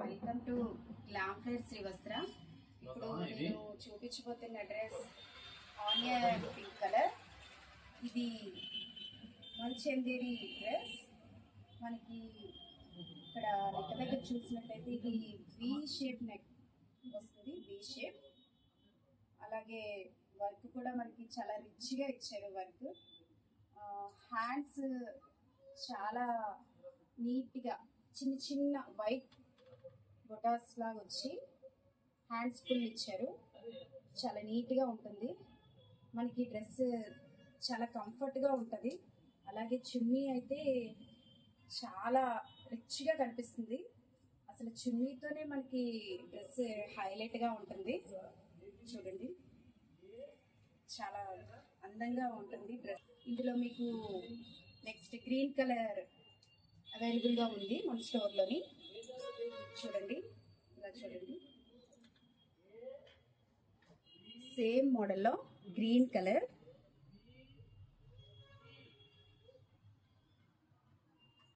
Welcome to Glam Fair Srivastra. ఇప్పుడు నేను చూపించబోతున్న డ్రెస్ ఆనియన్ పింక్ కలర్. ఇది మంచెందేరి డ్రెస్. మనకి ఇక్కడ నెక్ దగ్గర చూసినట్లయితే ఇది వి షేప్ నెక్ వస్తుంది, వి షేప్. అలాగే వర్క్ కూడా మనకి చాలా రిచ్గా ఇచ్చారు వర్క్. హ్యాండ్స్ చాలా నీట్గా చిన్న చిన్న వైట్ బొటాస్ లాగా వచ్చి హ్యాండ్స్ ఫుల్ ఇచ్చారు. చాలా నీట్గా ఉంటుంది. మనకి డ్రెస్ చాలా కంఫర్ట్గా ఉంటుంది. అలాగే చున్నీ అయితే చాలా రిచ్గా కనిపిస్తుంది. అసలు చున్నీతోనే మనకి డ్రెస్ హైలైట్గా ఉంటుంది. చూడండి, చాలా అందంగా ఉంటుంది డ్రెస్. ఇందులో మీకు నెక్స్ట్ గ్రీన్ కలర్ అవైలబుల్గా ఉంది మన స్టోర్లోని. చూడండి, ఇలా చూడండి, సేమ్ మోడల్లో గ్రీన్ కలర్